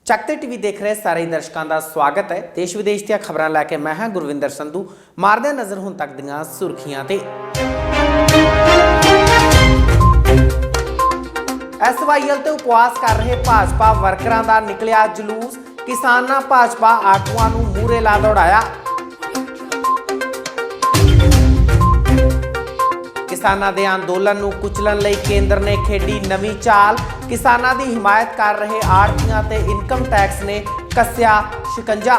ਚੱਕਤੇ TV ਦੇਖ ਰਹੇ ਸਾਰੇ ਦਰਸ਼ਕਾਂ ਦਾ ਸਵਾਗਤ ਹੈ। ਦੇਸ਼ ਵਿਦੇਸ਼ ਦੀਆਂ ਖਬਰਾਂ ਲੈ ਕੇ ਮੈਂ ਹਾਂ ਗੁਰਵਿੰਦਰ ਸੰਧੂ। ਮਾਰਦੇ ਨਜ਼ਰ ਹੁਣ ਤੱਕ ਦੀਆਂ ਸੁਰਖੀਆਂ ਤੇ। ਐਸਵਾਈਐਲ ਤੇ ਉਪਵਾਸ ਕਰ ਰਹੇ ਭਾਜਪਾ ਵਰਕਰਾਂ ਦਾ ਨਿਕਲਿਆ ਜਲੂਸ। ਕਿਸਾਨਾਂ ਭਾਜਪਾ ਆਗੂਆਂ ਨੂੰ ਮੂਹਰੇ ਲਾ ਦੌੜਾਇਆ। किसानों के अंदोलन को कुचलन लई केंद्र ने खेडी नवी चाल। किसानों की हिमायत कर रहे आड़तियां ते इनकम टैक्स ने कस्या शिकंजा।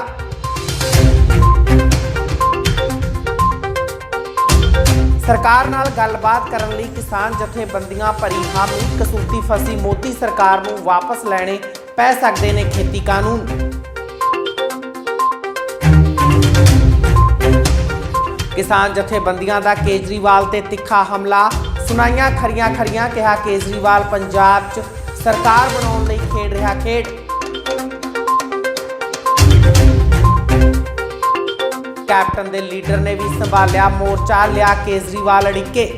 सरकार नाल गलबात करन लई किसान जथेबंदियां भरी हामी। कसूती फसी मोदी सरकार नूं वापस लैणे पै सकदे ने खेती कानून। किसान जथेबंदियां दा केजरीवाल ते तिखा हमला। सुनाइयां खरियां खरियां कहा केजरीवाल पंजाब च सरकार बनाउण लई खेड रहा खेड। कैप्टन दे लीडर ने भी संभालिया मोर्चा, लिया केजरीवाल अड़िके।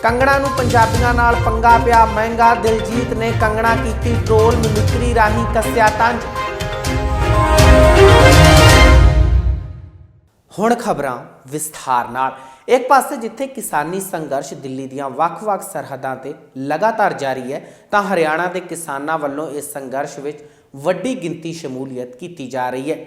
कंगना नूं पंजाबियां नाल पंगा पिया महंगा। दिलजीत ने कंगना कीती ट्रोल, मिमिक्री राही कस्या तंज। हुण खबरां विस्तार नाल। एक पासे जिथे किसानी संघर्ष दिल्ली दीआं वख-वख सरहदां ते लगातार जारी है, तां हरियाणा के किसानां वल्लों इस संघर्ष विच वड्डी गिनती शमूलीयत की जा रही है।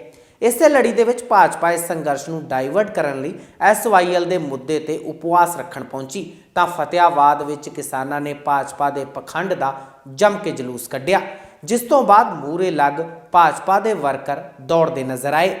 इसे लड़ी दे विच भाजपा इस संघर्ष नूं डाइवर्ट करन लई एसवाईएल के मुद्दे ते उपवास रखण पहुंची, तां फतेहाबाद विच किसानां ने भाजपा के पखंड का जम के जलूस कढिया, जिस तों बाद मूहरे लग भाजपा के वर्कर दौड़ते नजर आए।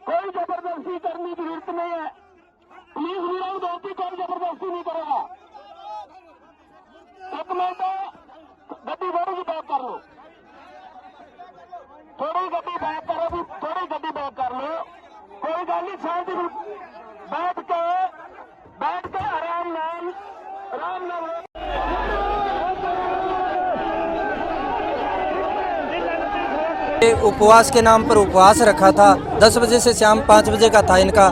कोई जबरदस्ती करने की जरूरत नहीं है। पुलिस विरोध बेनती कोई जबरदस्ती नहीं करेगा। एक मिनट गड्डी थोड़ी जी बैक कर लो, थोड़ी गड्डी बैक करो भी, थोड़ी गड्डी बैक कर लो, कोई गल नहीं। शांति बैठ के आराम नाल उपवास के नाम पर उपवास रखा था। 10 बजे से शाम 5 बजे का था इनका,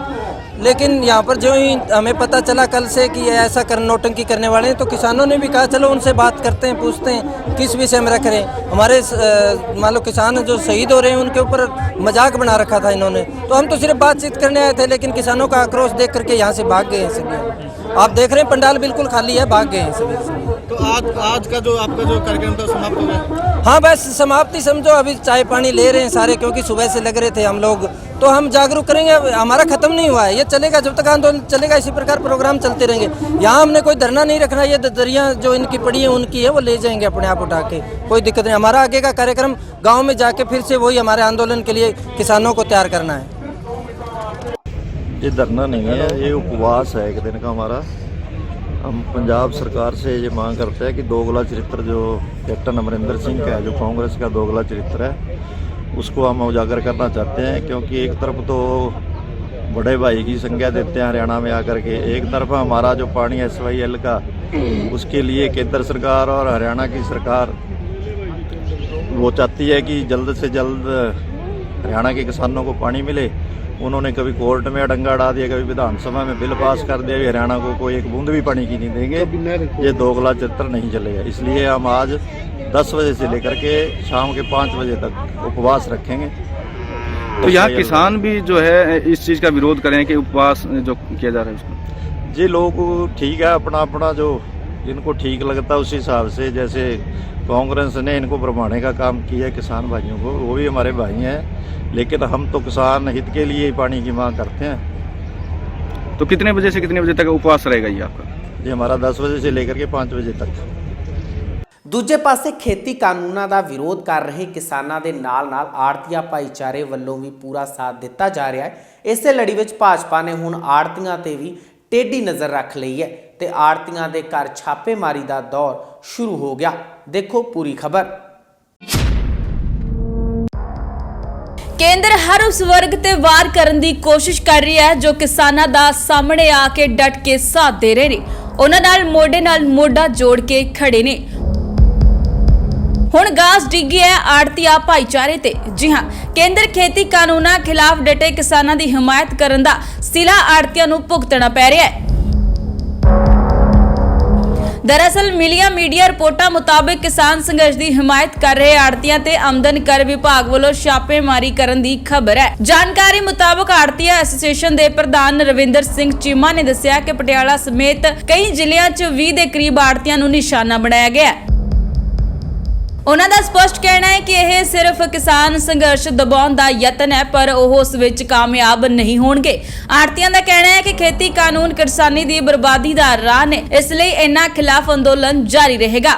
लेकिन यहाँ पर जो ही हमें पता चला कल से कि ये ऐसा नौटंकी करने वाले हैं, तो किसानों ने भी कहा चलो उनसे बात करते हैं, पूछते हैं किस विषय में रख रहे हैं। हमारे मान लो किसान जो शहीद हो रहे हैं उनके ऊपर मजाक बना रखा था इन्होंने, तो हम तो सिर्फ बातचीत करने आए थे, लेकिन किसानों का आक्रोश देख करके यहाँ से भाग गए हैं सभी। आप देख रहे हैं पंडाल बिल्कुल खाली है, भाग गए हैं सभी। तो आज का जो आपका जो कार्यक्रम था समाप्त हो गया? हाँ बस समाप्ति समझो, अभी चाय पानी ले रहे हैं सारे, क्योंकि सुबह से लग रहे थे हम लोग। तो हम जागरूक करेंगे, हमारा खत्म नहीं हुआ है, ये चलेगा जब तक आंदोलन चलेगा, इसी प्रकार प्रोग्राम चलते रहेंगे। यहाँ हमने कोई धरना नहीं रखना, ये दरिया जो इनकी पड़ी है उनकी है, वो ले जाएंगे अपने आप उठा के, कोई दिक्कत नहीं। हमारा आगे का कार्यक्रम गाँव में जाके फिर से वही हमारे आंदोलन के लिए किसानों को तैयार करना है। ये धरना नहीं है, ये उपवास है एक दिन का हमारा। हम पंजाब सरकार से ये मांग करते हैं कि दोगला चरित्र जो कैप्टन अमरिंदर सिंह का है, जो कांग्रेस का दोगला चरित्र है, उसको हम उजागर करना चाहते हैं। क्योंकि एक तरफ तो बड़े भाई की संज्ञा देते हैं हरियाणा में आकर के, एक तरफ हमारा जो पानी SYL का, उसके लिए केंद्र सरकार और हरियाणा की सरकार वो चाहती है कि जल्द से जल्द हरियाणा के किसानों को पानी मिले। उन्होंने कभी कोर्ट में अड़ंगा अड़ा दिया, कभी विधानसभा में बिल पास कर दिया, हरियाणा को कोई एक बूंद भी पानी की नहीं देंगे। ये दोगला चित्र नहीं चलेगा, इसलिए हम आज 10 बजे से लेकर के शाम के 5 बजे तक उपवास रखेंगे। तो यहाँ किसान भी जो है इस चीज़ का विरोध करें कि उपवास जो किया जा रहा है उसको? जी लोग ठीक है, अपना अपना जो इनको ठीक लगता है उस हिसाब से। जैसे कांग्रेस ने इनको भरमाने का काम किया है किसान भाइयों को, वो भी हमारे भाई हैं, लेकिन हम तो किसान हित के लिए ही पानी की मांग करते हैं। तो कितने बजे से कितने बजे तक उपवास रहेगा ये आपका? ये हमारा 10 बजे से लेकर के 5 बजे तक। ਦੂਜੇ ਪਾਸੇ ਖੇਤੀ ਕਾਨੂੰਨਾਂ ਦਾ ਵਿਰੋਧ ਕਰ ਰਹੇ ਕਿਸਾਨਾਂ ਦੇ ਨਾਲ-ਨਾਲ ਆੜਤੀਆ ਭਾਈਚਾਰੇ ਵੱਲੋਂ ਵੀ ਪੂਰਾ ਸਾਥ ਦਿੱਤਾ ਜਾ ਰਿਹਾ ਹੈ। ਇਸੇ ਲੜੀ ਵਿੱਚ ਭਾਜਪਾ ਨੇ ਹੁਣ ਆੜਤੀਆਂ ਤੇ ਵੀ ਟੇਢੀ ਨਜ਼ਰ ਰੱਖ ਲਈ ਹੈ ਤੇ ਆੜਤੀਆਂ ਦੇ ਘਰ ਛਾਪੇਮਾਰੀ ਦਾ ਦੌਰ ਸ਼ੁਰੂ ਹੋ ਗਿਆ। ਦੇਖੋ ਪੂਰੀ ਖਬਰ। ਕੇਂਦਰ ਹਰ ਉਸ ਵਰਗ ਤੇ ਵਾਰ ਕਰਨ ਦੀ ਕੋਸ਼ਿਸ਼ ਕਰ ਰਹੀ ਹੈ ਜੋ ਕਿਸਾਨਾਂ ਦਾ ਸਾਹਮਣੇ ਆ ਕੇ ਡਟ ਕੇ ਸਾਥ ਦੇ ਰਹੇ ਨੇ, ਉਹਨਾਂ ਨਾਲ ਮੋਢਾ ਜੋੜ ਕੇ ਖੜੇ ਨੇ। ਹੁਣ ਗਾਸ ਡਿੱਗੀ ਹੈ ਆੜਤੀਆ ਭਾਈਚਾਰੇ ਤੇ। ਜੀ ਹਾਂ, ਕੇਂਦਰ ਖੇਤੀ ਕਾਨੂੰਨਾਂ ਖਿਲਾਫ ਡਟੇ ਕਿਸਾਨਾਂ ਦੀ ਹਮਾਇਤ ਕਰਨ ਦਾ ਸਿਲਾ ਆੜਤੀਆਂ ਨੂੰ ਭੁਗਤਣਾ ਪੈ ਰਿਹਾ ਹੈ। दरअसल मिलिया मीडिया रिपोर्टां मुताबिक किसान संघर्ष की हिमायत कर रहे आड़तियां ते आमदन कर विभाग वालों छापेमारी करन दी खबर है। जानकारी मुताबिक आड़तिया एसोसीएशन के प्रधान रविंदर सिंह चीमा ने दस्सिया कि पटियाला समेत कई जिलों च 20 के करीब आड़तियां नूं निशाना बनाया गया है। ਉਹਨਾਂ ਦਾ ਸਪਸ਼ਟ ਕਹਿਣਾ ਹੈ ਕਿ ਇਹ ਸਿਰਫ ਕਿਸਾਨ ਸੰਘਰਸ਼ ਦਬਾਉਣ ਦਾ ਯਤਨ ਹੈ, ਪਰ ਉਹ ਉਸ ਵਿੱਚ ਕਾਮਯਾਬ ਨਹੀਂ ਹੋਣਗੇ। ਆੜਤੀਆਂ ਦਾ ਕਹਿਣਾ ਹੈ ਕਿ ਖੇਤੀ ਕਾਨੂੰਨ ਕਿਸਾਨੀ ਦੀ ਬਰਬਾਦੀ ਦਾ ਰਾਹ ਨੇ, ਇਸ ਲਈ ਇਹਨਾਂ ਖਿਲਾਫ ਅੰਦੋਲਨ ਜਾਰੀ ਰਹੇਗਾ।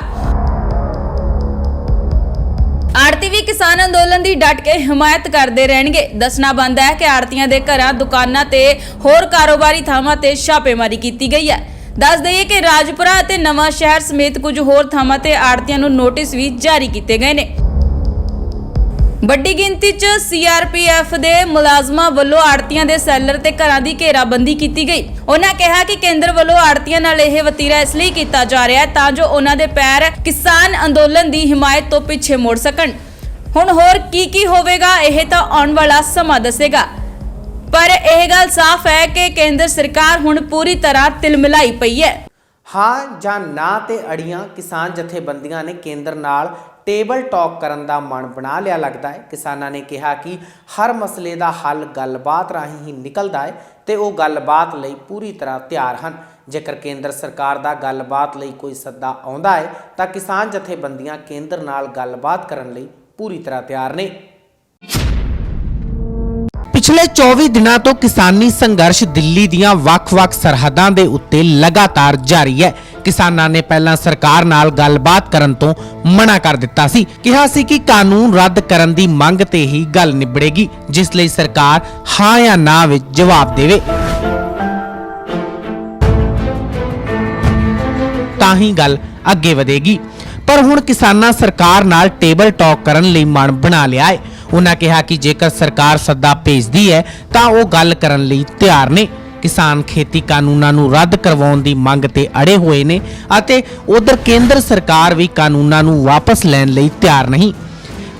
ਆੜਤੀ ਵੀ ਕਿਸਾਨ ਅੰਦੋਲਨ ਦੀ ਡਟ ਕੇ ਹਮਾਇਤ ਕਰਦੇ ਰਹਿਣਗੇ। ਦੱਸਣਾ ਬਣਦਾ ਹੈ ਕਿ ਆੜਤੀਆਂ ਦੇ ਘਰਾਂ, ਦੁਕਾਨਾਂ ਤੇ ਹੋਰ ਕਾਰੋਬਾਰੀ ਥਾਵਾਂ ਤੇ ਛਾਪੇਮਾਰੀ ਕੀਤੀ ਗਈ ਹੈ। दस दईए कि राजपुरा ते नवां शहर समेत कुछ होर थावां ते आड़तियां नूं नोटिस भी जारी किए गए ने। ਵੱਡੀ ਗਿਣਤੀ 'ਚ CRPF ਦੇ ਮੁਲਾਜ਼ਮਾਂ ਵੱਲੋਂ ਆੜਤੀਆਂ ਦੇ ਸੈਲਰ ਤੇ ਘਰਾਂ ਦੀ ਘੇਰਾਬੰਦੀ ਕੀਤੀ ਗਈ। ਉਹਨਾਂ ਕਿਹਾ ਕਿ ਕੇਂਦਰ ਵੱਲੋਂ ਆੜਤੀਆਂ ਨਾਲ ਇਹ ਵਤੀਰਾ ਇਸ ਲਈ ਕੀਤਾ ਜਾ ਰਿਹਾ ਹੈ ਤਾਂ ਜੋ ਉਹਨਾਂ ਦੇ ਪੈਰ ਕਿਸਾਨ ਅੰਦੋਲਨ ਦੀ ਹਿਮਾਇਤ ਤੋਂ ਪਿੱਛੇ ਮੁੜ ਸਕਣ। ਹੁਣ ਹੋਰ ਕੀ ਹੋਵੇਗਾ ਇਹ ਤਾਂ ਆਉਣ ਵਾਲਾ ਸਮਾਂ ਦੱਸੇਗਾ, पर यह गल साफ है कि केंद्र सरकार हुण पूरी तरह तिलमिलाई पई है। हाँ जां ना ते अड़ियां किसान जथेबंदियां ने केंद्र नाल टेबल टॉक करन दा मन बना लिया लगता है। किसानां ने कहा कि हर मसले दा हल गलबात राहीं ही निकलदा है ते वो गलबात लई पूरी तरह तैयार हन। जेकर केंद्र सरकार दा गलबात लई कोई सद्दा आउंदा है तां किसान जथेबंदियां केंद्र नाल गलबात करन लई पूरी तरह तैयार ने। पिछले 24 दिनों तो किसानी संघर्ष दिल्ली दियां वख-वख सरहदां दे उत्ते लगातार जारी है। किसानां ने पहला सरकार नाल गलबात करन तो मना कर दिता सी, कहा सी कि कानून रद्द करन दी मंग ते ही गल निबड़ेगी, जिस लई सरकार हाँ या ना विच जवाब देवे तां ही गल अगे वधेगी। पर हुण किसानां सरकार नाल टेबल टॉक करन लई मन बना लिया है। उन्होंने कहा कि जेकर सरकार सद्दा भेजदी है तो वो गल करन लई तैयार ने। किसान खेती कानूनां नूं रद्द करवाउण दी मंग ते अड़े होए ने अते उधर केंद्र सरकार भी कानूनां नूं वापस लैण लई तैयार नहीं।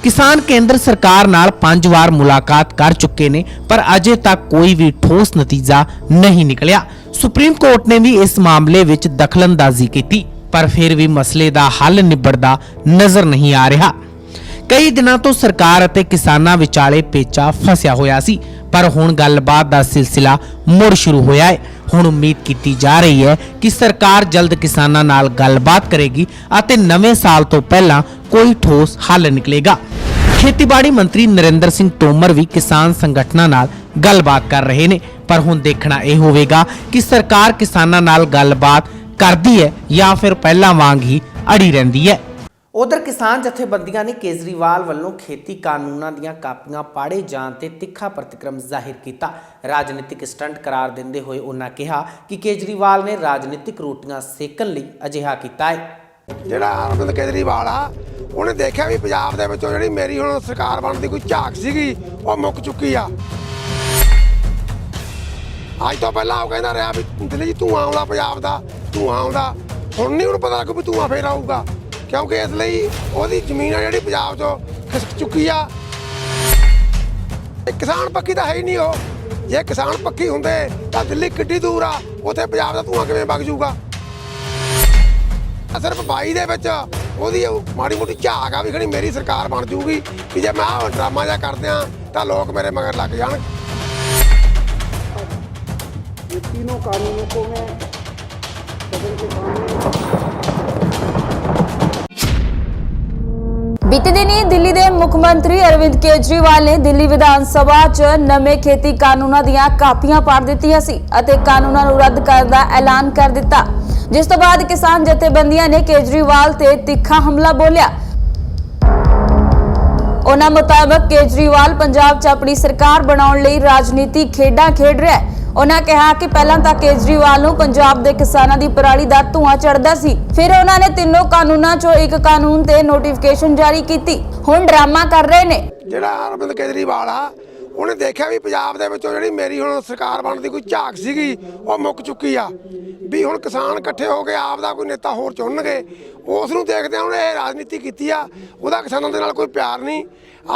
किसान केंद्र सरकार नाल 5 वार मुलाकात कर चुके ने पर अजे तक कोई भी ठोस नतीजा नहीं निकलिया। सुप्रीम कोर्ट ने भी इस मामले विच दखलअंदाजी की पर फिर भी मसले दा हल निबड़दा नजर नहीं आ रहा। कई दिनों तो सरकार अते किसानां विचाले पेचा फसिया होया सी, पर हुण गलबात दा सिलसिला मुड़ शुरू होया है। ਹੁਣ ਉਮੀਦ ਕੀਤੀ ਜਾ ਰਹੀ ਹੈ ਕਿ ਸਰਕਾਰ ਜਲਦ ਕਿਸਾਨਾਂ ਨਾਲ ਗੱਲਬਾਤ ਕਰੇਗੀ ਅਤੇ ਨਵੇਂ ਸਾਲ ਤੋਂ ਪਹਿਲਾਂ ਕੋਈ ਠੋਸ ਹੱਲ ਨਿਕਲੇਗਾ। ਖੇਤੀਬਾੜੀ ਮੰਤਰੀ ਨਰਿੰਦਰ ਸਿੰਘ ਤੋਮਰ ਵੀ ਕਿਸਾਨ ਸੰਗਠਨਾਂ ਨਾਲ ਗੱਲਬਾਤ ਕਰ ਰਹੇ ਨੇ, ਪਰ ਹੁਣ ਦੇਖਣਾ ਇਹ ਹੋਵੇਗਾ ਕਿ ਸਰਕਾਰ ਕਿਸਾਨਾਂ ਨਾਲ ਗੱਲਬਾਤ ਕਰਦੀ ਹੈ ਜਾਂ ਫਿਰ ਪਹਿਲਾਂ ਵਾਂਗ ਹੀ ਅੜੀ ਰਹਿੰਦੀ ਹੈ। ਉਧਰ ਕਿਸਾਨ ਜਥੇਬੰਦੀਆਂ ਨੇ ਕੇਜਰੀਵਾਲ ਵੱਲੋਂ ਖੇਤੀ ਕਾਨੂੰਨਾਂ ਦੀਆਂ ਕਾਪੀਆਂ ਪਾੜੇ ਜਾਣ ਤੇ ਤਿੱਖਾ ਪ੍ਰਤੀਕਰਮ ਜ਼ਾਹਿਰ ਕੀਤਾ। ਰਾਜਨੀਤਿਕ ਸਟੰਟ ਕਰਾਰ ਦਿੰਦੇ ਹੋਏ ਉਹਨਾਂ ਕਿਹਾ ਕਿ ਕੇਜਰੀਵਾਲ ਨੇ ਰਾਜਨੀਤਿਕ ਰੋਟੀਆਂ ਸੇਕਣ ਲਈ ਅਜਿਹਾ ਕੀਤਾ ਹੈ। ਜਿਹੜਾ ਅਰਵਿੰਦ ਕੇਜਰੀਵਾਲ ਆ ਉਹਨੇ ਦੇਖਿਆ ਵੀ ਪੰਜਾਬ ਦੇ ਵਿੱਚੋਂ ਜਿਹੜੀ ਮੇਰੀ ਹੁਣ ਸਰਕਾਰ ਬਣਨ ਦੀ ਕੋਈ ਝਾਕ ਸੀਗੀ ਉਹ ਮੁੱਕ ਚੁੱਕੀ ਆ। ਅੱਜ ਤੋਂ ਪਹਿਲਾਂ ਉਹ ਕਹਿੰਦਾ ਰਿਹਾ ਵੀ ਦਿੱਲੀ 'ਚ ਧੂੰਆਂ ਆਉਂਦਾ, ਪੰਜਾਬ ਦਾ ਧੂੰਆਂ ਆਉਂਦਾ। ਹੁਣ ਨਹੀਂ ਉਹਨੂੰ ਪਤਾ ਲੱਗੂ ਵੀ ਧੂੰਆਂ ਫੇਰ ਆਊਗਾ, ਕਿਉਂਕਿ ਇਸ ਲਈ ਉਹਦੀ ਜ਼ਮੀਨ ਆ ਜਿਹੜੀ ਪੰਜਾਬ 'ਚੋਂ ਖਿਸਕ ਚੁੱਕੀ ਆ। ਕਿਸਾਨ ਪੱਖੀ ਤਾਂ ਹੈ ਹੀ ਨਹੀਂ ਉਹ। ਜੇ ਕਿਸਾਨ ਪੱਖੀ ਹੁੰਦੇ ਤਾਂ ਦਿੱਲੀ ਕਿੱਡੀ ਦੂਰ ਆ, ਉੱਥੇ ਪੰਜਾਬ ਦਾ ਧੂੰਆਂ ਕਿਵੇਂ ਵਗ ਜੂਗਾ। ਸਿਰਫ 22 ਦੇ ਵਿੱਚ ਉਹਦੀ ਮਾੜੀ ਮੋਟੀ ਝਾਕ ਆ ਵੀ ਖਣੀ ਮੇਰੀ ਸਰਕਾਰ ਬਣ ਜੂਗੀ, ਵੀ ਜੇ ਮੈਂ ਆਹ ਡਰਾਮਾ ਜਿਹਾ ਕਰਦਿਆਂ ਤਾਂ ਲੋਕ ਮੇਰੇ ਮਗਰ ਲੱਗ ਜਾਣ। तीनों कानूनों को मैं सदन के सामने ਬੀਤੇ ਦਿਨੀ ਦਿੱਲੀ ਦੇ ਮੁੱਖ ਮੰਤਰੀ ਅਰਵਿੰਦ ਕੇਜਰੀਵਾਲ ਨੇ ਦਿੱਲੀ ਵਿਧਾਨ ਸਭਾ 'ਚ ਨਵੇਂ ਖੇਤੀ ਕਾਨੂੰਨਾਂ ਦੀਆਂ ਕਾਪੀਆਂ ਪਾੜ ਦਿੱਤੀਆਂ ਸੀ ਅਤੇ ਕਾਨੂੰਨਾਂ ਨੂੰ ਰੱਦ ਕਰਨ ਦਾ ਐਲਾਨ ਕਰ ਦਿੱਤਾ, ਜਿਸ ਤੋਂ ਬਾਅਦ ਕਿਸਾਨ ਜਥੇਬੰਦੀਆਂ ਨੇ ਕੇਜਰੀਵਾਲ ਤੇ ਤਿੱਖਾ ਹਮਲਾ ਬੋਲਿਆ। ਉਹਨਾਂ ਮੁਤਾਬਕ ਕੇਜਰੀਵਾਲ ਪੰਜਾਬ 'ਚ ਆਪਣੀ ਸਰਕਾਰ ਬਣਾਉਣ ਲਈ ਰਾਜਨੀਤੀ ਖੇਡਾਂ ਖੇਡ ਰਿਹਾ ਹੈ। ਉਹਨਾਂ ਕਿਹਾ ਕਿ ਪਹਿਲਾਂ ਤਾਂ ਕੇਜਰੀਵਾਲ ਨੂੰ ਪੰਜਾਬ ਦੇ ਕਿਸਾਨਾਂ ਦੀ ਪਰਾਲੀ ਦਾ ਧੂੰਆਂ ਚੜਦਾ ਸੀ, ਫਿਰ ਉਹਨਾਂ ਨੇ ਤਿੰਨੋਂ ਕਾਨੂੰਨਾਂ 'ਚੋਂ ਇੱਕ ਕਾਨੂੰਨ ਤੇ ਨੋਟੀਫਿਕੇਸ਼ਨ ਜਾਰੀ ਕੀਤੀ। ਹੁਣ ਡਰਾਮਾ ਕਰ ਰਹੇ ਨੇ। ਜਿਹੜਾ ਅਰਵਿੰਦ ਕੇਜਰੀਵਾਲ ਆ ਉਹਨੇ ਦੇਖਿਆ ਵੀ ਪੰਜਾਬ ਦੇ ਵਿੱਚੋਂ ਜਿਹੜੀ ਮੇਰੀ ਹੁਣ ਸਰਕਾਰ ਬਣਨ ਦੀ ਕੋਈ ਝਾਕ ਸੀਗੀ ਉਹ ਮੁੱਕ ਚੁੱਕੀ ਆ, ਵੀ ਹੁਣ ਕਿਸਾਨ ਇਕੱਠੇ ਹੋ ਕੇ ਆਪ ਦਾ ਕੋਈ ਨੇਤਾ ਹੋਰ ਚੁਣਨਗੇ। ਉਸ ਨੂੰ ਦੇਖਦੇ ਉਹਨੇ ਇਹ ਰਾਜਨੀਤੀ ਕੀਤੀ ਆ। ਉਹਦਾ ਕਿਸਾਨਾਂ ਦੇ ਨਾਲ ਕੋਈ ਪਿਆਰ ਨਹੀਂ।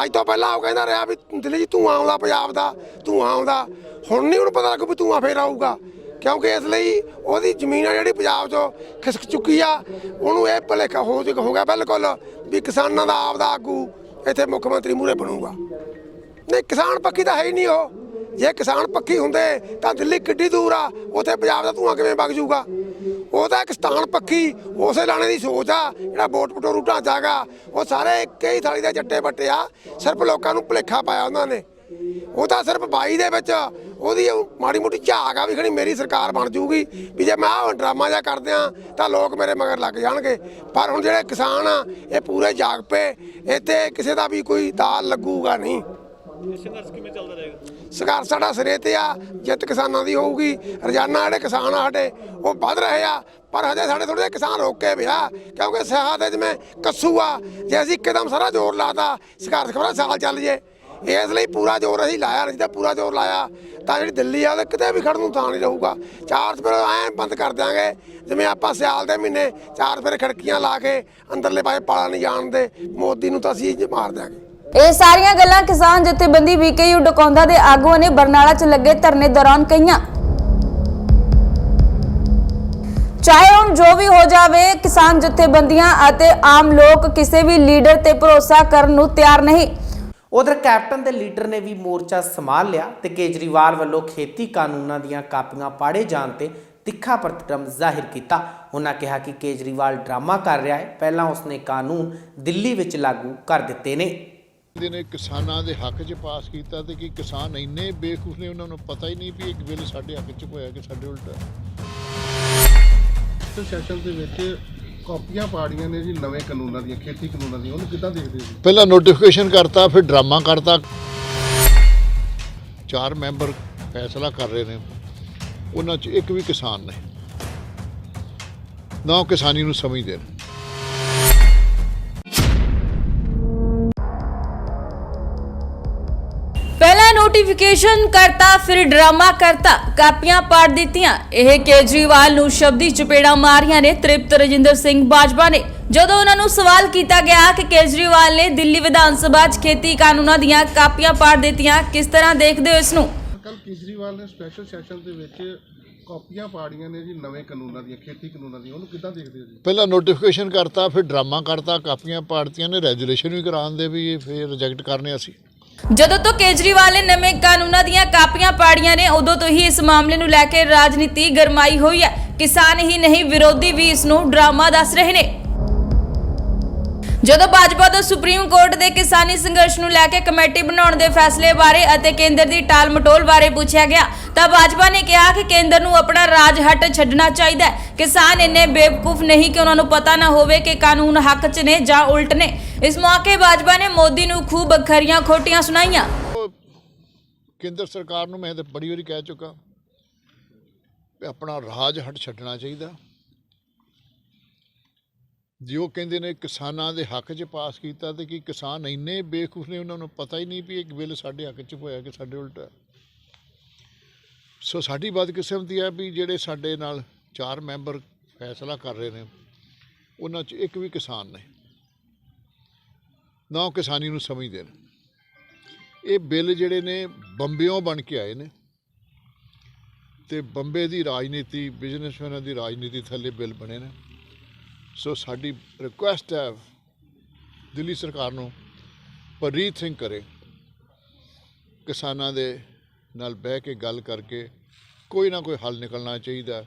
ਅੱਜ ਤੋਂ ਪਹਿਲਾਂ ਉਹ ਕਹਿੰਦਾ ਰਿਹਾ ਵੀ ਦਿੱਲੀ 'ਚ ਧੂੰਆਂ ਆਉਂਦਾ, ਪੰਜਾਬ ਦਾ ਧੂੰਆਂ ਆਉਂਦਾ। ਹੁਣ ਨਹੀਂ ਉਹਨੂੰ ਪਤਾ ਲੱਗੂ ਵੀ ਧੂੰਆਂ ਫੇਰ ਆਊਗਾ, ਕਿਉਂਕਿ ਇਸ ਲਈ ਉਹਦੀ ਜ਼ਮੀਨ ਆ ਜਿਹੜੀ ਪੰਜਾਬ 'ਚੋਂ ਖਿਸਕ ਚੁੱਕੀ ਆ। ਉਹਨੂੰ ਇਹ ਭੁਲੇਖਾ ਹੋ ਗਿਆ ਬਿਲਕੁਲ ਵੀ ਕਿਸਾਨਾਂ ਦਾ ਆਪ ਦਾ ਆਗੂ ਇੱਥੇ ਮੁੱਖ ਮੰਤਰੀ ਮੂਹਰੇ ਬਣੂਗਾ। ਨਹੀਂ, ਕਿਸਾਨ ਪੱਖੀ ਤਾਂ ਹੈ ਹੀ ਨਹੀਂ ਉਹ। ਜੇ ਕਿਸਾਨ ਪੱਖੀ ਹੁੰਦੇ ਤਾਂ ਦਿੱਲੀ ਕਿੱਡੀ ਦੂਰ ਆ, ਉੱਥੇ ਪੰਜਾਬ ਦਾ ਧੂੰਆਂ ਕਿਵੇਂ ਵਗ ਜੂਗਾ। ਉਹ ਤਾਂ ਇੱਕ ਸਥਾਨ ਪੱਖੀ ਉਸੇ ਲਾਣੇ ਦੀ ਸੋਚ ਆ। ਜਿਹੜਾ ਵੋਟ ਪਟੋਰੂ ਢਾਂਚਾ ਗਾ ਉਹ ਸਾਰੇ ਕਈ ਥਾਲੀ ਦੇ ਜੱਟੇ ਬੱਟੇ ਆ। ਸਿਰਫ ਲੋਕਾਂ ਨੂੰ ਭੁਲੇਖਾ ਪਾਇਆ ਉਹਨਾਂ ਨੇ। ਉਹ ਤਾਂ ਸਿਰਫ 22 ਦੇ ਵਿੱਚ ਉਹਦੀ ਮਾੜੀ ਮੋਟੀ ਝਾਕ ਆ ਵੀ ਖਣੀ ਮੇਰੀ ਸਰਕਾਰ ਬਣ ਜੂਗੀ, ਵੀ ਜੇ ਮੈਂ ਆਹ ਡਰਾਮਾ ਜਿਹਾ ਕਰਦਿਆਂ ਤਾਂ ਲੋਕ ਮੇਰੇ ਮਗਰ ਲੱਗ ਜਾਣਗੇ। ਪਰ ਹੁਣ ਜਿਹੜੇ ਕਿਸਾਨ ਆ ਇਹ ਪੂਰੇ ਜਾਗ ਪਏ। ਇੱਥੇ ਕਿਸੇ ਦਾ ਵੀ ਕੋਈ ਦਾਲ ਲੱਗੂਗਾ ਨਹੀਂ। ਸੰਘਰਸ਼ ਕਿਵੇਂ ਚੱਲਦਾ ਰਹੇਗਾ? ਸੰਘਰਸ਼ ਸਾਡਾ ਸਿਰੇ ਤੇ ਆ। ਜਿੱਤ ਕਿਸਾਨਾਂ ਦੀ ਹੋਊਗੀ। ਰੋਜ਼ਾਨਾ ਜਿਹੜੇ ਕਿਸਾਨ ਆ ਸਾਡੇ ਉਹ ਵੱਧ ਰਹੇ ਆ, ਪਰ ਹਜੇ ਸਾਡੇ ਥੋੜੇ ਜਿਹੇ ਕਿਸਾਨ ਰੋਕੇ ਪਿਆ, ਕਿਉਂਕਿ ਸਿਆਸਤ ਦੇ ਜਿਵੇਂ ਕੱਸੂ ਆ। ਜੇ ਅਸੀਂ ਇੱਕਦਮ ਸਾਰਾ ਜ਼ੋਰ ਲਾਤਾ ਸੰਘਰਸ਼ ਖਬਰਾਂ ਸਾਲ ਚੱਲ ਜੇ, ਇਸ ਲਈ ਪੂਰਾ ਜ਼ੋਰ ਅਸੀਂ ਲਾਇਆ ਨਹੀਂ। ਤਾਂ ਪੂਰਾ ਜ਼ੋਰ ਲਾਇਆ ਤਾਂ ਜਿਹੜੀ ਦਿੱਲੀ ਆ ਉਹਦੇ ਕਿਤੇ ਵੀ ਖੜਨ ਨੂੰ ਥਾਂ ਨਹੀਂ ਰਹੂਗਾ। 4 ਸਪੇਰੇ ਐਂ ਬੰਦ ਕਰ ਦਿਆਂਗੇ ਜਿਵੇਂ ਆਪਾਂ ਸਿਆਲ ਦੇ ਮਹੀਨੇ 4 ਸਪੇਰੇ ਖਿੜਕੀਆਂ ਲਾ ਕੇ ਅੰਦਰਲੇ ਪਾਸੇ ਪਾਲਾ ਨਹੀਂ ਜਾਣਦੇ। ਮੋਦੀ ਨੂੰ ਤਾਂ ਅਸੀਂ ਮਾਰ ਦਿਆਂਗੇ। ਇਹ ਸਾਰੀਆਂ ਗੱਲਾਂ ਕਿਸਾਨ ਜਥੇਬੰਦੀ ਵੀਕੇਯੂ ਡਕੌਂਦਾ ਦੇ ਆਗੂਆਂ ਨੇ ਬਰਨਾਲਾ 'ਚ ਲੱਗੇ ਧਰਨੇ ਦੌਰਾਨ ਕਹੀਆਂ। ਚਾਹੇ ਹੁਣ ਜੋ ਵੀ ਹੋ ਜਾਵੇ, ਕਿਸਾਨ ਜਥੇਬੰਦੀਆਂ ਅਤੇ ਆਮ ਲੋਕ ਕਿਸੇ ਵੀ ਲੀਡਰ ਤੇ ਭਰੋਸਾ ਕਰਨ ਨੂੰ ਤਿਆਰ ਨਹੀਂ। ਉਧਰ ਕੈਪਟਨ ਦੇ ਲੀਡਰ ਨੇ ਵੀ ਮੋਰਚਾ ਸੰਭਾਲ ਲਿਆ ਤੇ ਕੇਜਰੀਵਾਲ ਵੱਲੋਂ ਖੇਤੀ ਕਾਨੂੰਨਾਂ ਦੀਆਂ ਕਾਪੀਆਂ ਪਾੜੇ ਜਾਣ ਤੇ ਤਿੱਖਾ ਪ੍ਰਤੀਕਰਮ ਜ਼ਾਹਿਰ ਕੀਤਾ। ਉਹਨਾਂ ਕਿਹਾ ਕਿ ਕੇਜਰੀਵਾਲ ਡਰਾਮਾ ਕਰ ਰਿਹਾ ਹੈ। ਪਹਿਲਾਂ ਉਸਨੇ ਕਾਨੂੰਨ ਦਿੱਲੀ ਵਿੱਚ ਲਾਗੂ ਕਰ ਦਿੱਤੇ ਨੇ। ਨੇ ਕਿਸਾਨਾਂ ਦੇ ਹੱਕ 'ਚ ਪਾਸ ਕੀਤਾ ਤੇ ਕਿ ਕਿਸਾਨ ਇੰਨੇ ਬੇਵਕੂਫ ਨੇ ਉਹਨਾਂ ਨੂੰ ਪਤਾ ਹੀ ਨਹੀਂ ਵੀ ਇੱਕ ਬਿੱਲ ਸਾਡੇ ਹੱਕ 'ਚ ਹੋਇਆ ਕਿ ਸਾਡੇ ਉਲਟਾ। ਸੈਸ਼ਨ ਦੇ ਵਿੱਚ ਕਾਪੀਆਂ ਪਾੜੀਆਂ ਨੇ ਜੀ ਨਵੇਂ ਕਾਨੂੰਨਾਂ ਦੀਆਂ, ਖੇਤੀ ਕਾਨੂੰਨਾਂ ਦੀਆਂ, ਉਹਨੂੰ ਕਿੱਦਾਂ ਦੇਖਦੇ ਜੀ? ਪਹਿਲਾਂ ਨੋਟੀਫਿਕੇਸ਼ਨ ਕਰਤਾ, ਫਿਰ ਡਰਾਮਾ ਕਰਤਾ। 4 ਮੈਂਬਰ ਫੈਸਲਾ ਕਰ ਰਹੇ ਨੇ, ਉਹਨਾਂ 'ਚ ਇੱਕ ਵੀ ਕਿਸਾਨ ਨਹੀਂ, ਨਾ ਉਹ ਕਿਸਾਨੀ ਨੂੰ ਸਮਝਦੇ ਨੇ। ਪਹਿਲਾਂ ਨੋਟੀਫਿਕੇਸ਼ਨ ਕਰਤਾ, ਫਿਰ ਡਰਾਮਾ ਕਰਤਾ, ਕਾਪੀਆਂ ਪਾੜ ਦਿੱਤੀਆਂ। ਇਹ ਕੇਜਰੀਵਾਲ ਨੂੰ ਸ਼ਬਦੀ ਚਪੇੜਾਂ ਮਾਰੀਆਂ ਨੇ ਤ੍ਰਿਪਤ ਰਜਿੰਦਰ ਸਿੰਘ ਬਾਜਵਾ ਨੇ, ਜਦੋਂ ਉਹਨਾਂ ਨੂੰ ਸਵਾਲ ਕੀਤਾ ਗਿਆ ਕਿ ਕੇਜਰੀਵਾਲ ਨੇ ਦਿੱਲੀ ਵਿਧਾਨ ਸਭਾ 'ਚ ਖੇਤੀ ਕਾਨੂੰਨਾਂ ਦੀਆਂ ਕਾਪੀਆਂ ਪਾੜ ਦਿੱਤੀਆਂ, ਕਿਸ ਤਰ੍ਹਾਂ ਦੇਖਦੇ ਹੋ ਇਸ ਨੂੰ? ਕੱਲ ਕੇਜਰੀਵਾਲ ਨੇ ਸਪੈਸ਼ਲ ਸੈਸ਼ਨ ਦੇ ਵਿੱਚ ਕਾਪੀਆਂ ਪਾੜੀਆਂ ਨੇ ਜੀ ਨਵੇਂ ਕਾਨੂੰਨਾਂ ਦੀਆਂ, ਖੇਤੀ ਕਾਨੂੰਨਾਂ ਦੀਆਂ, ਉਹਨੂੰ ਕਿੱਦਾਂ ਦੇਖਦੇ ਹੋ ਜੀ? ਪਹਿਲਾਂ ਨੋਟੀਫਿਕੇਸ਼ਨ ਕਰਤਾ, ਫਿਰ ਡਰਾਮਾ ਕਰਤਾ, ਕਾਪੀਆਂ ਪਾੜਤੀਆਂ ਨੇ, ਰੈਜੂਲੇਸ਼ਨ ਵੀ ਕਰਾਉਣ ਦੇ ਵੀ ਫਿਰ ਰਿਜੈਕਟ ਕਰਨੇ ਅਸੀਂ। ਜਦੋਂ ਤੋਂ ਕੇਜਰੀਵਾਲ ਨੇ ਨਵੇਂ ਕਾਨੂੰਨਾਂ ਦੀਆਂ ਕਾਪੀਆਂ ਪਾੜੀਆਂ ਨੇ ਉਦੋਂ ਤੋਂ ਹੀ ਇਸ ਮਾਮਲੇ ਨੂੰ ਲੈ ਕੇ ਰਾਜਨੀਤੀ ਗਰਮਾਈ ਹੋਈ ਹੈ। ਕਿਸਾਨ ਹੀ ਨਹੀਂ ਵਿਰੋਧੀ ਵੀ ਇਸ ਨੂੰ ਡਰਾਮਾ ਦੱਸ ਰਹੇ ਨੇ। ਜਦੋਂ ਭਾਜਪਾ ਤੋਂ ਸੁਪਰੀਮ ਕੋਰਟ ਦੇ ਕਿਸਾਨੀ ਸੰਘਰਸ਼ ਨੂੰ ਲੈ ਕੇ ਕਮੇਟੀ ਬਣਾਉਣ ਦੇ ਫੈਸਲੇ ਬਾਰੇ ਅਤੇ ਕੇਂਦਰ ਦੀ ਟਾਲ ਮਟੋਲ ਬਾਰੇ ਪੁੱਛਿਆ ਗਿਆ ਤਾਂ ਭਾਜਪਾ ਨੇ ਕਿਹਾ ਕਿ ਕੇਂਦਰ ਨੂੰ ਆਪਣਾ ਰਾਜ ਹੱਟ ਛੱਡਣਾ ਚਾਹੀਦਾ ਹੈ। ਕਿਸਾਨ ਇੰਨੇ ਬੇਵਕੂਫ ਨਹੀਂ ਕਿ ਉਹਨਾਂ ਨੂੰ ਪਤਾ ਨਾ ਹੋਵੇ ਕਿ ਕਾਨੂੰਨ ਹੱਕ 'ਚ ਨੇ ਜਾਂ ਉਲਟ ਨੇ। ਇਸ ਮੌਕੇ ਭਾਜਪਾ ਨੇ ਮੋਦੀ ਨੂੰ ਖੂਬ ਖਰੀਆਂ ਖੋਟੀਆਂ ਸੁਣਾਈਆਂ। ਕੇਂਦਰ ਸਰਕਾਰ ਨੂੰ ਮੈਂ ਤਾਂ ਬੜੀ ਵਾਰੀ ਕਹਿ ਚੁੱਕਾ ਕਿ ਆਪਣਾ ਰਾਜ ਹੱਟ ਛੱਡਣਾ ਚਾਹੀਦਾ। ਜੋ ਕਹਿੰਦੇ ਨੇ ਕਿਸਾਨਾਂ ਦੇ ਹੱਕ 'ਚ ਪਾਸ ਕੀਤਾ ਤੇ ਕੀ ਕਿਸਾਨ ਇੰਨੇ ਬੇਵਕੂਫ ਨੇ ਉਹਨਾਂ ਨੂੰ ਪਤਾ ਹੀ ਨਹੀਂ ਵੀ ਇੱਕ ਬਿੱਲ ਸਾਡੇ ਹੱਕ 'ਚ ਹੋਇਆ ਕਿ ਸਾਡੇ ਉਲਟ ਹੈ। ਸੋ ਸਾਡੀ ਬਦਕਿਸਮਤੀ ਹੈ ਵੀ ਜਿਹੜੇ ਸਾਡੇ ਨਾਲ 4 ਮੈਂਬਰ ਫੈਸਲਾ ਕਰ ਰਹੇ ਨੇ ਉਹਨਾਂ 'ਚ ਇੱਕ ਵੀ ਕਿਸਾਨ ਨੇ, ਨਾ ਉਹ ਕਿਸਾਨੀ ਨੂੰ ਸਮਝਦੇ ਨੇ। ਇਹ ਬਿੱਲ ਜਿਹੜੇ ਨੇ ਬੰਬਿਓਂ ਬਣ ਕੇ ਆਏ ਨੇ ਤੇ ਬੰਬੇ ਦੀ ਰਾਜਨੀਤੀ, ਬਿਜ਼ਨਸਮੈਨਾਂ ਦੀ ਰਾਜਨੀਤੀ ਥੱਲੇ ਬਿੱਲ ਬਣੇ ਨੇ। ਸੋ ਸਾਡੀ ਰਿਕੁਐਸਟ ਹੈ ਦਿੱਲੀ ਸਰਕਾਰ ਨੂੰ ਪਰ ਰੀਥਿੰਕ ਕਰੇ, ਕਿਸਾਨਾਂ ਦੇ ਨਾਲ ਬਹਿ ਕੇ ਗੱਲ ਕਰਕੇ ਕੋਈ ਨਾ ਕੋਈ ਹੱਲ ਨਿਕਲਣਾ ਚਾਹੀਦਾ,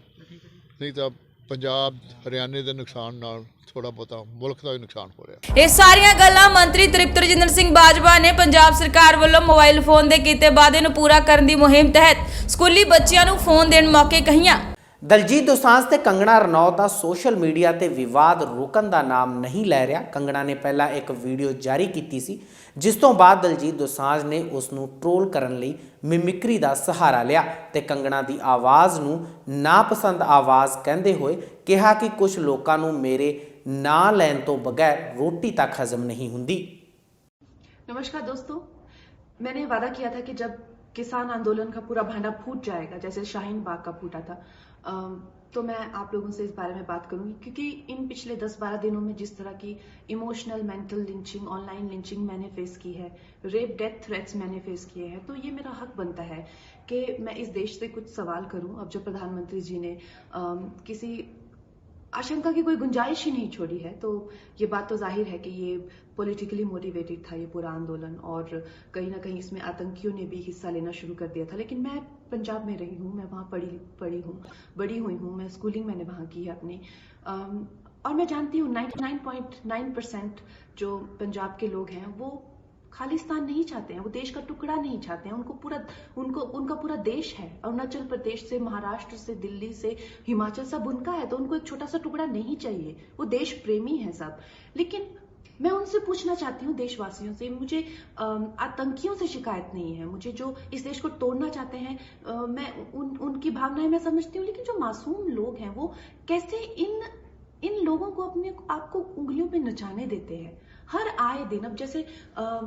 ਨਹੀਂ ਤਾਂ ਪੰਜਾਬ ਹਰਿਆਣੇ ਦੇ ਨੁਕਸਾਨ ਨਾਲ ਥੋੜਾ ਬਹੁਤਾ ਮੁਲਕ ਦਾ ਵੀ ਨੁਕਸਾਨ ਹੋ ਰਿਹਾ। ਇਹ ਸਾਰੀਆਂ ਗੱਲਾਂ ਮੰਤਰੀ ਤ੍ਰਿਪਤ ਰਜਿੰਦਰ ਸਿੰਘ ਬਾਜਵਾ ਨੇ ਪੰਜਾਬ ਸਰਕਾਰ ਵੱਲੋਂ ਮੋਬਾਈਲ ਫੋਨ ਦੇ ਕੀਤੇ ਵਾਅਦੇ ਨੂੰ ਪੂਰਾ ਕਰਨ ਦੀ ਮੁਹਿੰਮ ਤਹਿਤ ਸਕੂਲੀ ਬੱਚਿਆਂ ਨੂੰ ਫੋਨ ਦੇਣ ਮੌਕੇ ਕਹੀਆਂ। ਦਲਜੀਤ ਦੋਸਾਂਝ ਤੇ ਕੰਗਣਾ ਰਣੌਤ ਦਾ ਸੋਸ਼ਲ ਮੀਡੀਆ ਤੇ ਵਿਵਾਦ ਰੁਕਣ ਦਾ ਨਾਮ ਨਹੀਂ ਲੈ ਰਿਹਾ। ਕੰਗਣਾ ਨੇ ਪਹਿਲਾਂ ਇੱਕ ਵੀਡੀਓ ਜਾਰੀ ਕੀਤੀ ਸੀ ਜਿਸ ਤੋਂ ਬਾਅਦ ਦਲਜੀਤ ਦੋਸਾਂਝ ਨੇ ਉਸ ਨੂੰ ਟ੍ਰੋਲ ਕਰਨ ਲਈ ਮਿਮਿਕਰੀ ਦਾ ਸਹਾਰਾ ਲਿਆ ਤੇ ਕੰਗਣਾ ਦੀ ਆਵਾਜ਼ ਨੂੰ ਨਾਪਸੰਦ ਆਵਾਜ਼ ਕਹਿੰਦੇ ਹੋਏ ਕਿਹਾ ਕਿ ਕੁਝ ਲੋਕਾਂ ਨੂੰ ਮੇਰੇ ਨਾਂ ਲੈਣ ਤੋਂ बगैर रोटी तक हजम नहीं हुंदी। नमस्कार दोस्तों, मैंने वादा किया था कि जब किसान आंदोलन का पूरा भांडा फूट जाएगा जैसे शाहीन बाग का फूटा था तो मैं आप लोगों से इस बारे में बात करूंगी, क्योंकि इन पिछले 10-12 दिनों में जिस तरह की emotional mental lynching, online lynching मैंने फेस की है, रेप डेथ थ्रेट्स मैंने फेस किए हैं, तो ये मेरा हक बनता है कि मैं इस देश से कुछ सवाल करूं। अब जब प्रधानमंत्री जी ने किसी आशंका की कोई गुंजाइश ही नहीं छोड़ी है तो ये बात तो जाहिर है कि ये पॉलिटिकली मोटिवेटेड था ये पूरा आंदोलन, और कहीं ना कहीं इसमें आतंकियों ने भी हिस्सा लेना शुरू कर दिया था। लेकिन मैं पंजाब में रही हूँ, मैं वहाँ बड़ी हुई हूँ, मैं स्कूलिंग मैंने वहाँ की है अपनी, और मैं जानती हूँ 99.9% जो पंजाब के लोग हैं वो खालिस्तान नहीं चाहते हैं, वो देश का टुकड़ा नहीं चाहते हैं। उनका पूरा देश है, अरुणाचल प्रदेश से, महाराष्ट्र से, दिल्ली से, हिमाचल सब उनका है, तो उनको एक छोटा सा टुकड़ा नहीं चाहिए। वो देश प्रेमी है सब। लेकिन मैं उनसे पूछना चाहती हूँ, देशवासियों से, मुझे आतंकियों से शिकायत नहीं है, मुझे जो इस देश को तोड़ना चाहते हैं मैं उनकी भावनाएं मैं समझती हूँ, लेकिन जो मासूम लोग हैं वो कैसे इन लोगों को अपने आप को उंगलियों पे नचाने देते हैं हर आए दिन। अब जैसे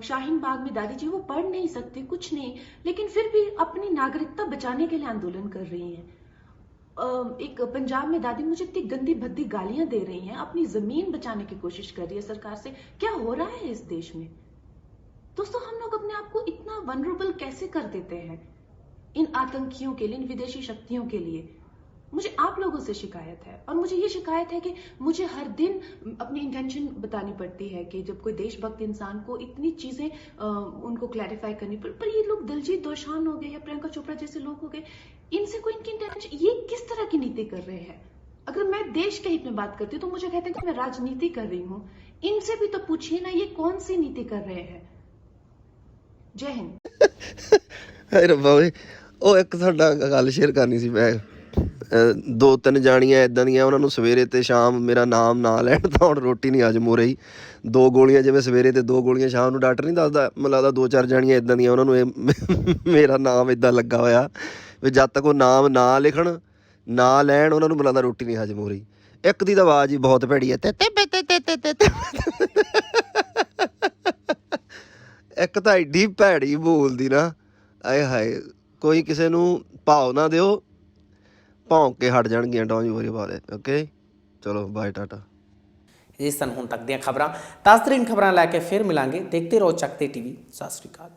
शाहीन बाग में दादी जी वो पढ़ नहीं सकती, कुछ नहीं, लेकिन फिर भी अपनी नागरिकता बचाने के लिए आंदोलन कर रही हैं। एक पंजाब में दादी मुझे इतनी गंदी भद्दी गालियां दे रही हैं, अपनी जमीन बचाने की कोशिश कर रही है सरकार से। क्या हो रहा है इस देश में? दोस्तों, हम लोग अपने आप को इतना वनरेबल कैसे कर देते हैं इन आतंकियों के लिए, इन विदेशी शक्तियों के लिए? मुझे आप लोगों से शिकायत है, और मुझे ये शिकायत है कि मुझे हर दिन अपनी इंटेंशन बतानी पड़ती है कि जब कोई देशभक्त इंसान को इतनी चीजें उनको क्लैरिफाई करनी पड़ती। पर ये लोग दिलजीत दोसांझ हो गए या प्रियंका चोपड़ा जैसे लोग हो गए, इनसे कोई इनकी इंटेंशन, ये किस तरह की नीति कर रहे हैं? अगर मैं देश के हित में बात करती हूँ तो मुझे कहते हैं कि मैं राजनीति कर रही हूँ। इनसे भी तो पूछिए ना, ये कौन सी नीति कर रहे हैं? जय हिंद। रब्बा वे ਉਹ ਇੱਕ ਤੁਹਾਡਾ ਗੱਲ ਸ਼ੇਅਰ ਕਰਨੀ ਸੀ। ਮੈਂ 2-3 ਜਾਣੀਆਂ ਇਦਾਂ ਦੀਆਂ, ਉਹਨਾਂ ਨੂੰ ਸਵੇਰੇ ਤੇ ਸ਼ਾਮ ਮੇਰਾ ਨਾਮ ਨਾ ਲੈਣ ਤਾਂ ਹੁਣ ਰੋਟੀ ਨਹੀਂ ਹਜਮ ਹੋ ਰਹੀ। 2 ਗੋਲੀਆਂ ਜਿਵੇਂ ਸਵੇਰੇ ਤੇ 2 ਗੋਲੀਆਂ ਸ਼ਾਮ ਨੂੰ ਡਾਕਟਰ ਨਹੀਂ ਦੱਸਦਾ, ਮੈਨੂੰ ਲੱਗਦਾ 2-4 ਜਾਣੀਆਂ ਇਦਾਂ ਦੀਆਂ ਉਹਨਾਂ ਨੂੰ ਮੇਰਾ ਨਾਮ ਇਦਾਂ ਲੱਗਾ ਹੋਇਆ ਵੀ ਜਦ ਤੱਕ ਉਹ ਨਾਮ ਨਾ ਲਿਖਣ ਨਾ ਲੈਣ ਉਹਨਾਂ ਨੂੰ ਮੈਨੂੰ ਲੱਗਦਾ ਰੋਟੀ ਨਹੀਂ ਹਜਮ ਹੋ ਰਹੀ। ਇੱਕ ਦੀ ਤਾਂ ਆਵਾਜ਼ ਹੀ ਬਹੁਤ ਭੈੜੀ ਹੈ, ਇੱਕ ਤਾਂ ਐਡੀ ਭੈੜੀ ਬੋਲਦੀ ਨਾ, ਆਏ ਹਾਏ। ਕੋਈ ਕਿਸੇ ਨੂੰ ਭਾਵ ਨਾ ਦਿਓ, ਭੌਂਕ ਕੇ ਹਟ ਜਾਣਗੀਆਂ। Don't you worry about it. Okay, ਚਲੋ ਬਾਏ, ਟਾਟਾ। ਇਹ ਸਨ ਹੁਣ ਤੱਕ ਦੀਆਂ ਖਬਰਾਂ। ਤਾਜ਼ਤਰੀਨ ਖਬਰਾਂ ਲੈ ਕੇ ਫਿਰ ਮਿਲਾਂਗੇ। ਦੇਖਦੇ ਰਹੋ ਚੱਕਤੇ ਟੀਵੀ। ਸਤਿ ਸ਼੍ਰੀ ਅਕਾਲ।